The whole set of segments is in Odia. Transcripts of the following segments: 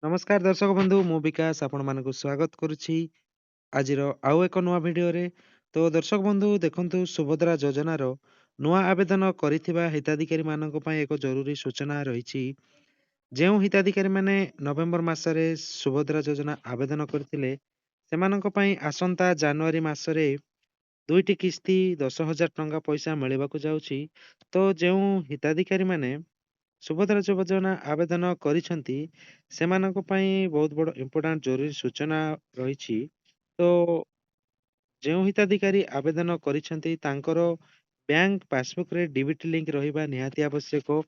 ନମସ୍କାର ଦର୍ଶକ ବନ୍ଧୁ, ମୁଁ ବିକାଶ ଆପଣମାନଙ୍କୁ ସ୍ୱାଗତ କରୁଛି ଆଜିର ଆଉ ଏକ ନୂଆ ଭିଡିଓରେ। ତ ଦର୍ଶକ ବନ୍ଧୁ ଦେଖନ୍ତୁ, ସୁଭଦ୍ରା ଯୋଜନାର ନୂଆ ଆବେଦନ କରିଥିବା ହିତାଧିକାରୀମାନଙ୍କ ପାଇଁ ଏକ ଜରୁରୀ ସୂଚନା ରହିଛି। ଯେଉଁ ହିତାଧିକାରୀମାନେ ନଭେମ୍ବର ମାସରେ ସୁଭଦ୍ରା ଯୋଜନା ଆବେଦନ କରିଥିଲେ, ସେମାନଙ୍କ ପାଇଁ ଆସନ୍ତା ଜାନୁଆରୀ ମାସରେ ଦୁଇଟି କିସ୍ତି 10,000 ଟଙ୍କା ପଇସା ମିଳିବାକୁ ଯାଉଛି। ତ ଯେଉଁ ହିତାଧିକାରୀମାନେ ସୁଭଦ୍ରା ଯୋଜନା ଆବେଦନ କରିଛନ୍ତି, ସେମାନଙ୍କ ପାଇଁ ବହୁତ ବଡ଼ ଇମ୍ପୋର୍ଟାଣ୍ଟ ଜରୁରୀ ସୂଚନା ରହିଛି। ତ ଯେଉଁ ହିତାଧିକାରୀ ଆବେଦନ କରିଛନ୍ତି, ତାଙ୍କର ବ୍ୟାଙ୍କ ପାସବୁକରେ ଡିବିଟି ଲିଙ୍କ ରହିବା ନିହାତି ଆବଶ୍ୟକ।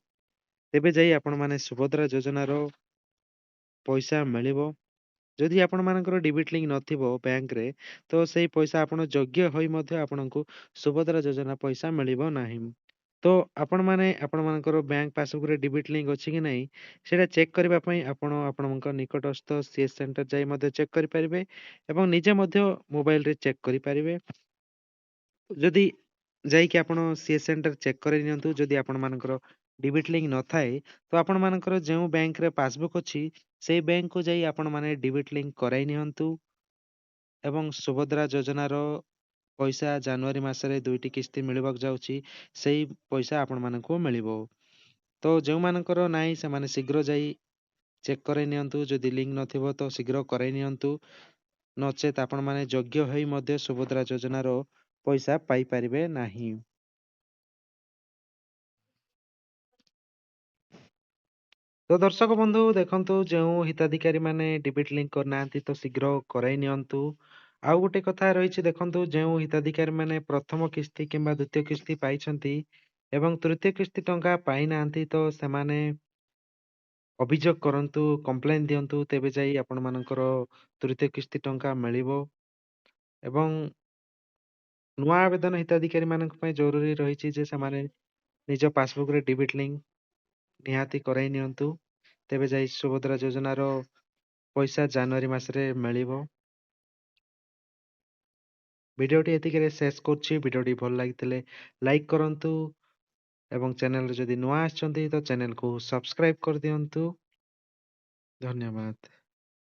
ତେବେ ଯାଇ ଆପଣମାନେ ସୁଭଦ୍ରା ଯୋଜନାର ପଇସା ମିଳିବ। ଯଦି ଆପଣମାନଙ୍କର ଡିବିଟ୍ ଲିଙ୍କ ନଥିବ ବ୍ୟାଙ୍କରେ, ତ ସେଇ ପଇସା ଆପଣ ଯୋଗ୍ୟ ହୋଇ ମଧ୍ୟ ଆପଣଙ୍କୁ ସୁଭଦ୍ରା ଯୋଜନା ପଇସା ମିଳିବ ନାହିଁ। ତ ଆପଣମାନେ ଆପଣମାନଙ୍କର ବ୍ୟାଙ୍କ ପାସବୁକରେ ଡିବିଟ୍ ଲିଙ୍କ ଅଛି କି ନାହିଁ, ସେଇଟା ଚେକ୍ କରିବା ପାଇଁ ଆପଣ ଆପଣଙ୍କ ନିକଟସ୍ଥ ସିଏସ୍ ସେଣ୍ଟର ଯାଇ ମଧ୍ୟ ଚେକ୍ କରିପାରିବେ ଏବଂ ନିଜେ ମଧ୍ୟ ମୋବାଇଲରେ ଚେକ୍ କରିପାରିବେ। ଯଦି ଯାଇକି ଆପଣ ସିଏସ୍ ସେଣ୍ଟର ଚେକ୍ କରି ନିଅନ୍ତୁ, ଯଦି ଆପଣମାନଙ୍କର ଡିବିଟ୍ ଲିଙ୍କ ନଥାଏ, ତ ଆପଣମାନଙ୍କର ଯେଉଁ ବ୍ୟାଙ୍କରେ ପାସବୁକ୍ ଅଛି, ସେଇ ବ୍ୟାଙ୍କକୁ ଯାଇ ଆପଣମାନେ ଡିବିଟ୍ ଲିଙ୍କ କରାଇ ନିଅନ୍ତୁ ଏବଂ ସୁଭଦ୍ରା ଯୋଜନାର ପଇସା ଜାନୁଆରୀ ମାସରେ ଦୁଇଟି କିସ୍ତି ମିଳିବାକୁ ଯାଉଛି, ସେଇ ପଇସା ଆପଣମାନଙ୍କୁ ମିଳିବ। ତ ଯେଉଁମାନଙ୍କର ନାହିଁ, ସେମାନେ ଶୀଘ୍ର ଯାଇ ଚେକ୍ କରାଇ ନିଅନ୍ତୁ। ଯଦି ଲିଙ୍କ ନଥିବ ତ ଶୀଘ୍ର କରାଇ ନିଅନ୍ତୁ, ନଚେତ୍ ଆପଣମାନେ ଯୋଗ୍ୟ ହୋଇ ମଧ୍ୟ ସୁଭଦ୍ରା ଯୋଜନାର ପଇସା ପାଇପାରିବେ ନାହିଁ। ତ ଦର୍ଶକ ବନ୍ଧୁ ଦେଖନ୍ତୁ, ଯେଉଁ ହିତାଧିକାରୀ ମାନେ ଡିବିଟ୍ ଲିଙ୍କ କରିନାହାନ୍ତି, ତ ଶୀଘ୍ର କରାଇ ନିଅନ୍ତୁ। ଆଉ ଗୋଟେ କଥା ରହିଛି, ଦେଖନ୍ତୁ, ଯେଉଁ ହିତାଧିକାରୀ ମାନେ ପ୍ରଥମ କିସ୍ତି କିମ୍ବା ଦ୍ୱିତୀୟ କିସ୍ତି ପାଇଛନ୍ତି ଏବଂ ତୃତୀୟ କିସ୍ତି ଟଙ୍କା ପାଇନାହାନ୍ତି, ତ ସେମାନେ ଅଭିଯୋଗ କରନ୍ତୁ, କମ୍ପ୍ଲେନ ଦିଅନ୍ତୁ। ତେବେ ଯାଇ ଆପଣମାନଙ୍କର ତୃତୀୟ କିସ୍ତି ଟଙ୍କା ମିଳିବ। ଏବଂ ନୂଆ ଆବେଦନ ହିତାଧିକାରୀ ମାନଙ୍କ ପାଇଁ ଜରୁରୀ ରହିଛି ଯେ ସେମାନେ ନିଜ ପାସବୁକରେ ଡିବିଟ୍ ଲିଙ୍କ ନିହାତି କରାଇ ନିଅନ୍ତୁ। ତେବେ ଯାଇ ସୁଭଦ୍ରା ଯୋଜନାର ପଇସା ଜାନୁଆରୀ ମାସରେ ମିଳିବ। ଭିଡ଼ିଓଟି ଏତିକିରେ ଶେଷ କରୁଛି। ଭିଡ଼ିଓଟି ଭଲ ଲାଗିଥିଲେ ଲାଇକ୍ କରନ୍ତୁ ଏବଂ ଚ୍ୟାନେଲରେ ଯଦି ନୂଆ ଆସିଛନ୍ତି ତ ଚ୍ୟାନେଲକୁ ସବସ୍କ୍ରାଇବ କରିଦିଅନ୍ତୁ। ଧନ୍ୟବାଦ।